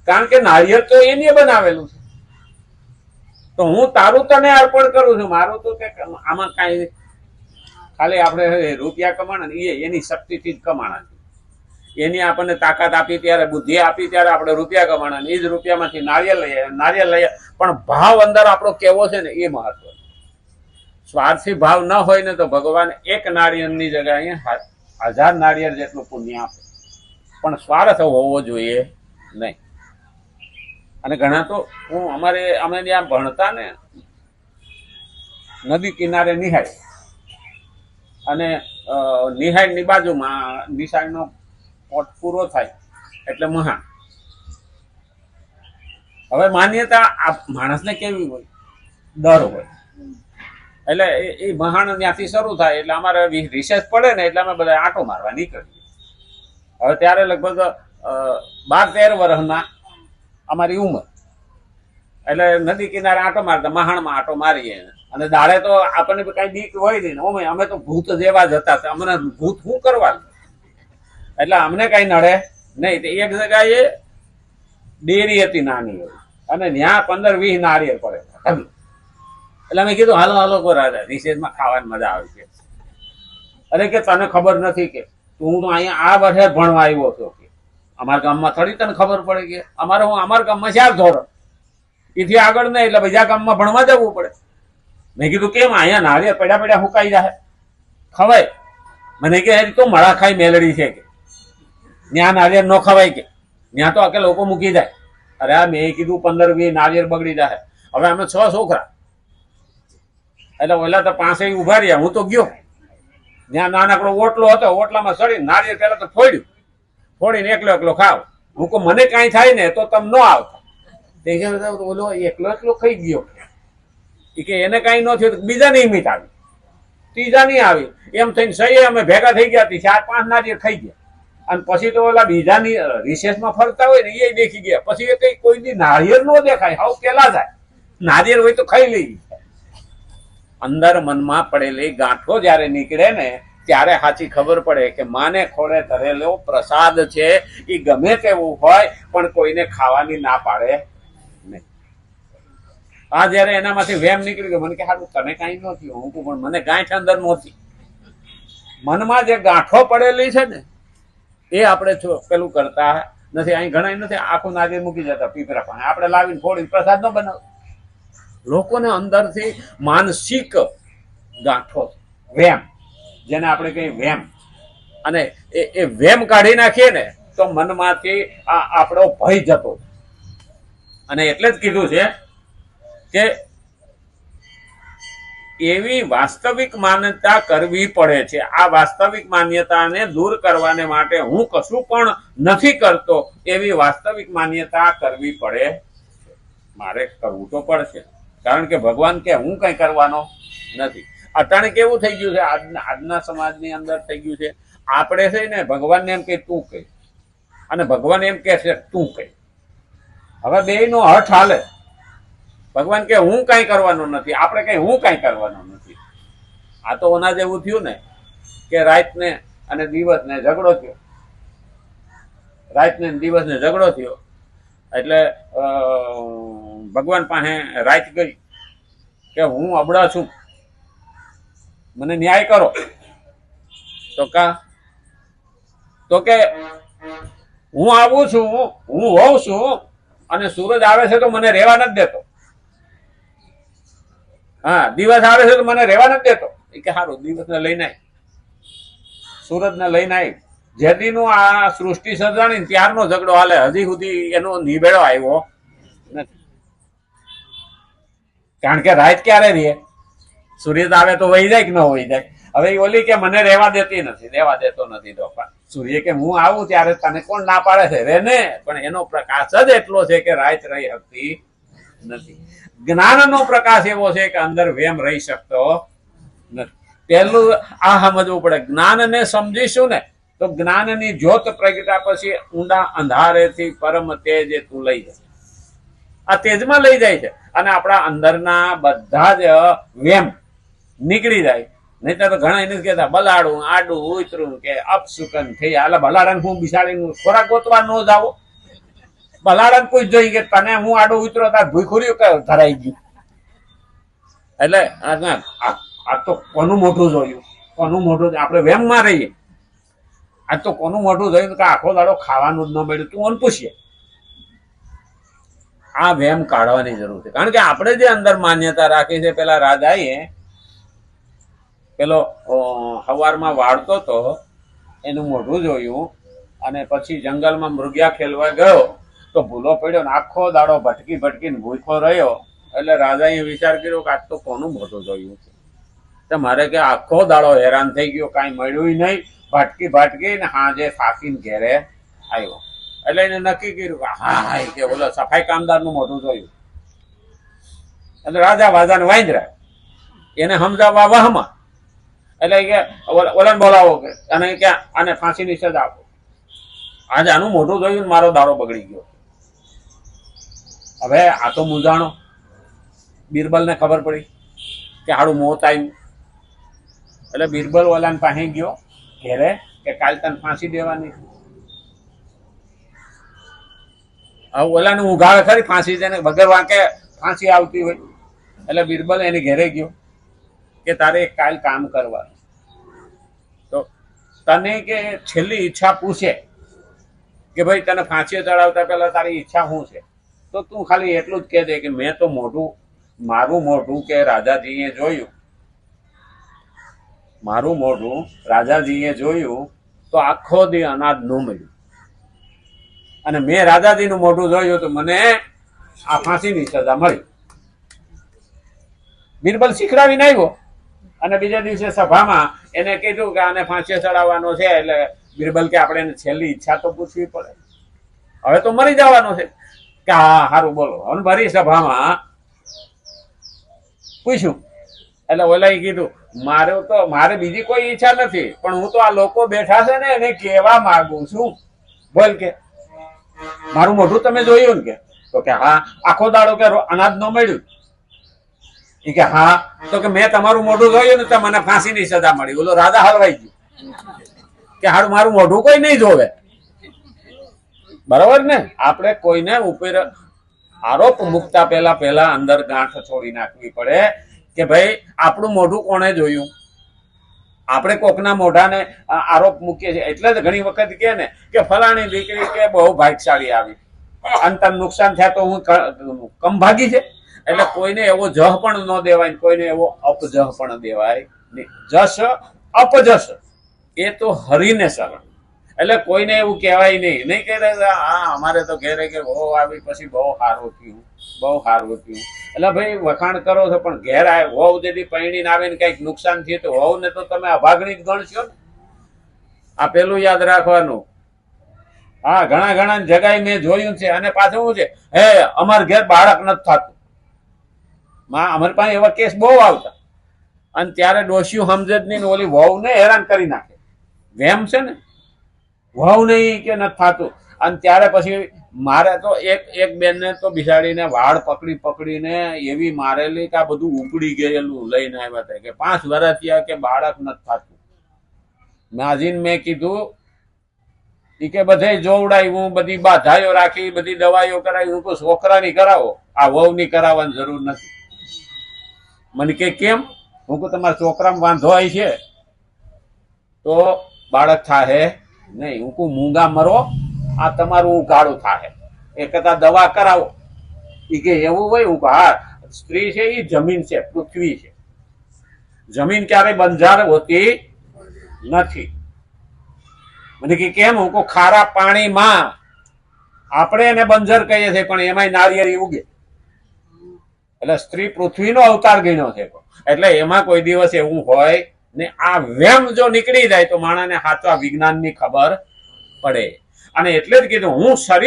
કારણ કે નાળિયેર તો એને બનાવેલું છે. તો હું તારું તને અર્પણ કરું છું. મારું તો કે આમાં કાંઈ ખાલી આપણે રૂપિયા કમાણા ને એની શક્તિથી જ કમાણા છે. એની આપણને તાકાત આપી ત્યારે, બુદ્ધિ આપી ત્યારે આપણે રૂપિયા કમાણા, એ જ રૂપિયામાંથી નારિયેળ લઈએ. પણ ભાવ અંદર આપણો કેવો છે ને એ મહત્વ. સ્વાર્થી ભાવ ન હોય ને તો ભગવાન એક નારિયેળની જગ્યાએ 1000 નારિયેળ જેટલું પુણ્ય આપે. પણ સ્વાર્થ હોવો જોઈએ નહીં. અને ઘણા તો અમે જ્યાં ભણતા ને નદી કિનારે નિહાળ, અને નિહાળની બાજુમાં નિશાળનો પોટ પૂરો થાય એટલે મહાણ. હવે માન્યતા આ માણસને કેવી હોય, ડર હોય. એટલે એ મહાણ ત્યાંથી શરૂ થાય એટલે અમારે રિસેસ પડે ને એટલે અમે બધા આંટો મારવા નીકળીએ. હવે ત્યારે લગભગ 12-13 વર્ષના અમારી ઉંમર. એટલે નદી કિનારે આંટો મારતા, મહાણમાં આંટો મારીએ. અને દાડે તો આપણને કઈ બીક હોય નહીં. અમે તો ભૂત જેવા જ હતા. અમને ભૂત શું કરવાનું, એટલે અમને કઈ નડે નહીં. એક જગ્યાએ ડેરી હતી નાની હોય, અને ત્યાં 15-20 નાળિયેર પડે. એટલે અમે કીધું હાલો હાલો કો રાજા, રિસેસમાં ખાવાની મજા આવે છે. અરે કે તને ખબર નથી કે હું તો અહીંયા આ વર્ષે ભણવા આવ્યો છું કે અમારા ગામમાં થોડી તને ખબર પડે કે અમારા ગામમાં 4 ધોરણ, એથી આગળ નહીં, એટલે બીજા ગામમાં ભણવા જવું પડે. મેં કીધું કેમ, અહીંયા નાળિયેર પડ્યા હુકાઈ જાય, ખવાય? મને કે તો મળા ખાઈ મેલડી છે કે ત્યાં નાળિયેર ન ખવાય કે ત્યાં તો આખે લોકો મૂકી જાય. અરે આ મેં કીધું 15-20 નાળિયેર બગડી જાય. હવે અમે 6 છોકરા, એટલે ઓલા તો 5 ઉભા રહ્યા. હું તો ગયો ત્યાં, નાનકડો ઓટલો હતો, ઓટલામાં ચડી નાળિયેર પેલા તો ફોડીને એકલો ખાવ. હું કહું મને કાંઈ થાય ને તો તમે ન આવતા. ઓલો એકલો ખાઈ ગયો. એ કે એને કાંઈ ન થયું. બીજા ની મીત આવી, ત્રીજા ની આવી, એમ થઈને સહી અમે ભેગા થઈ ગયા. 4-5 નાળિયેર ખાઈ ગયા. અને પછી તો ઓલા બીજાની રિસેસમાં ફરતા હોય ને એ દેખી ગયા. પછી એ કઈ કોઈ નાળિયેર ન દેખાય, હાવ પેલા જાય. નાળિયેર હોય તો ખાઈ લઈ. અંદર મનમાં પડેલી ગાંઠો જયારે નીકળે ને ત્યારે સાચી ખબર પડે કે માને ખોળે ધરેલો પ્રસાદ છે એ ગમે તેવું હોય પણ કોઈને ખાવાની ના પાડે નહીં. આ જયારે એનામાંથી વેમ નીકળી ગયો, મને કે સારું તને કઈ ન થયું. હું પણ મને ગાંઠ અંદર નહોતી. મનમાં જે ગાંઠો પડેલી છે ને એ આપણે પેલું કરતા નથી. અહીં ઘણા નથી, આખું નારિયેળ મૂકી જતા પીપરા પાણી, આપણે લાવીને ફોડીને પ્રસાદ ન બનાવ. લોકોને અંદરથી માનસિક ગાંઠો, વેમ, જેને આપણે કહીએ વેમ, અને એ વેમ કાઢી નાખીએ ને તો મનમાંથી આ આપણો ભય જતો. અને એટલે જ કીધું છે કે એવી વાસ્તવિક માન્યતા કરવી પડે છે. આ વાસ્તવિક માન્યતાને દૂર કરવાને માટે હું કશું પણ નથી કરતો, એવી વાસ્તવિક માન્યતા કરવી પડે. મારે કરવું તો પડશે, કારણ કે ભગવાન કે હું કઈ કરવાનો નથી. અટાણે કેવું થઈ ગયું છે આજના સમાજની અંદર થઈ ગયું છે, આપણે છે ને ભગવાનને એમ કે તું કહે, અને ભગવાન એમ કે છે તું કહે. હવે બેયનો હઠ હાલે. ભગવાન કે હું કઈ કરવાનો નથી, આપણે કઈ હું કઈ કરવાનો નથી. આ તો ઓના જેવું થયું ને કે રાતને અને દિવસને ઝઘડો થયો. રાતને દિવસને ઝઘડો થયો એટલે ભગવાન પાસે રાત ગઈ કે હું અબળા છું, મને ન્યાય કરો. તો કે હું આવું છું, હું હોઉં છું, અને સૂરજ આવે છે તો મને રહેવા નથી દેતો. હા, દિવસ આવે છે તો મને રહેવા નથી દેતો. એ કે સારું, દિવસને લઈને આવી, સૂરજને લઈને આવી. જેદીનું આ સૃષ્ટિ સર્જાણી ત્યારનો ઝઘડો હાલે, હજી સુધી એનો નિભેડો આવ્યો નથી. કારણ કે રાત ક્યારે રહે, સૂર્ય આવે તો વહી જાય કે ન વહી જાય. હવે ઓલી કે મને રહેવા દેતી નથી, રહેવા દેતો નથી. તો સૂર્ય કે હું આવું ત્યારે તને કોણ ના પાડે છે, રે ને. પણ એનો પ્રકાશ જ એટલો છે કે રાત રહી શકતી નથી. જ્ઞાનનો પ્રકાશ એવો છે કે અંદર વેમ રહી શકતો નથી. પહેલું આ સમજવું પડે. જ્ઞાનને સમજીશું ને તો જ્ઞાનની જ્યોત પ્રગટ્યા પછી ઊંડા અંધારેથી પરમ તેજ તું લઈ જાય. આ તેજમાં લઈ જાય છે, અને આપણા અંદરના બધા જ વેમ નીકળી જાય. નહીં તો ઘણા એને કહેતા બલાડું આડું ઉતરું કે અપસુકન થઈ. એટલે બલાડાને હું બિસાડીને ખોરાક ગોતવા ન જાવો. બલાડા પૂછ જોઈ કે તને હું આડો ઉતરો તાર ભૂખુર્યું કે ધરાઈ ગયું. એટલે આ તો કોનું મોઢું જોયું, કોનું મોઢું આપણે વેમમાં રહીએ. આજ તો કોનું મોઢું જોયું કે આખો દાડો ખાવાનું જ ન મળ્યું, તું મને પૂછીએ. આ વેમ કાઢવાની જરૂર છે, કારણ કે આપણે જે અંદર માન્યતા રાખી છે. પેલા રાજાએ પેલો હવારમાં વાળતો તો એનું મોઢું જોયું અને પછી જંગલમાં મૃગ્યા ખેલવા ગયો તો ભૂલો પડ્યો ને આખો દાડો ભટકી ભટકીને ભૂખો રહ્યો. એટલે રાજાએ વિચાર કર્યો કે આજ તો કોનું મોઢું જોયું છે. તો મારે કે આખો દાડો હેરાન થઈ ગયો, કાંઈ મળ્યું નહીં, ભટકી ભટકી ને હાજે થાકીને ઘેરે આવ્યો. એટલે એને નક્કી કર્યું કે હા કે બોલો સફાઈ કામદારનું મોઢું જોયું. એટલે રાજા વાજાને વાંદરા એને સમજાવવા વહમાં. એટલે કે ઓલાને બોલાવો કે અને ક્યાં આને ફાંસીની સજા આપો. આજે આનું મોઢું જોયું ને મારો દાડો બગડી ગયો. હવે આ તો મૂંઝાણો. બિરબલને ખબર પડી કે હાડું મોત આવ્યું. એટલે બિરબલ ઓલાને પાસે ગયો ઘેરે કે કાલ તને ફાંસી દેવાની. હવે ઓલાને ઉઘાડે ખરી ફાંસી દે ને વગર વાંકે ફાંસી આવતી હોય. એટલે બિરબલ એની ઘેરે ગયો કે તારે એક કાલ કામ કરવાનું. તો તને કે છેલ્લી ઈચ્છા પૂછે કે ભાઈ તને ફાંસી ચડાવતા પહેલા તારી ઈચ્છા શું છે, તો તું ખાલી એટલું જ કહે દે કે મેં તો મારું મોઢું કે રાજાજીએ જોયું, મારું મોઢું રાજાજીએ જોયું તો આખો દી અનાજ ન મળ્યું, અને મેં રાજાજીનું મોઢું જોયું તો મને આ ફાંસીની સજા મળી. બિરબલ શીખડાવીને આવ્યો અને બીજા દિવસે સભામાં એને કીધું કે આને ફાંસી ચડાવવાનો છે. એટલે બિરબલ કે આપણે એને છેલ્લી ઈચ્છા તો પૂછવી પડે, હવે તો મરી જવાનો છે. કે હા સારું બોલો. હવે ભરી સભામાં પૂછ્યું. એટલે ઓલાએ કીધું મારે બીજી કોઈ ઈચ્છા નથી, પણ હું તો આ લોકો બેઠા છે ને એને કહેવા માંગુ છું. બોલ કે મારું મોઢું તમે જોયું ને કે? તો કે હા. આખો દાડો કે અનાજ ન મળ્યું? એ કે હા. તો કે મેં તમારું મોઢું જોયું ને તો મને ફાંસીની સજા મળી. બોલો રાજા હલવાઈ ગયું કે હારું મારું મોઢું કોઈ નહીં જોવે. બરાબર ને? આપણે કોઈને ઉપર આરોપ મૂકતા પહેલા અંદર ગાંઠ છોડી નાખવી પડે કે ભાઈ આપણું મોઢું કોણે જોયું. આપણે કોકના મોઢાને આરોપ મૂકીએ છીએ. એટલે જ ઘણી વખત કહે ને કે ફલાણી દીકરી કે બહુ ભાગશાળી આવી અને તને નુકસાન થયા તો હું કમ ભાગી છે. એટલે કોઈને એવો જહ પણ ન દેવાય, કોઈને એવો અપજહ પણ દેવાય નહીં. જશ અપજશ એ તો હરીને શરણ. એટલે કોઈને એવું કહેવાય નહીં કે હા અમારે તો ઘેરે કે બહુ આવી પછી બહુ સારું થયું, બહુ સારું થયું. એટલે ભાઈ વખાણ કરો છો, પણ ઘેર આવે વહુ જેથી પૈણીને આવે ને કંઈક નુકસાન થયું તો વહુ ને તો તમે અભાગણી જ ગણશો ને. આ પેલું યાદ રાખવાનું. હા ઘણા જગ્યાએ મેં જોયું છે. અને પાછું શું છે, હે અમાર ઘેર બાળક નથી થતું. અમારી પાસે એવા કેસ બહુ આવતા, અને ત્યારે ડોશીઓ સમજે જ નહીં ને ઓલી વહુને હેરાન કરી નાખે. વેમ છે ને, વહુ નહીં કે નથી થતું. અને ત્યારે પછી મારે તો એક બેનને તો બિસાડીને વાળ પકડીને એવી મારેલી કે આ બધું ઉપડી ગયેલું લઈને આવ્યા હતા કે 5 વર્ષ થયા કે બાળક નથી થતું. નાજીને મેં કીધું કે બધે જોવડાવ્યું, બધી બાધાઈઓ રાખી, બધી દવાઈઓ કરાવી. હું છોકરાની કરાવો, આ વહુની કરાવવાની જરૂર નથી. મને કે કેમ? હું કહું તમારા છોકરામાં વાંધો આવી છે તો બાળક થાહે નહીં. હું કહું મૂંગા મરો, આ તમારું ઉઘાડું થાહે, એ કરતા દવા કરાવો. એ કે એવું હોય? હું કહું હા. સ્ત્રી છે એ જમીન છે, પૃથ્વી છે. જમીન ક્યારેય બંજાર હોતી નથી. મને કે કેમ? હું કહું ખારા પાણીમાં આપણે એને બંજર કહીએ છીએ, પણ એમાંય નારિયેળી ઉગે. એટલે સ્ત્રી પૃથ્વીનો અવતાર ગણ્યો છે. એટલે એમાં કોઈ દિવસ એવું હોય ને. આ વેમ જો નીકળી જાય તો માણસને સાચા વિજ્ઞાનની ખબર પડે. અને એટલે જ કીધું હું શરીર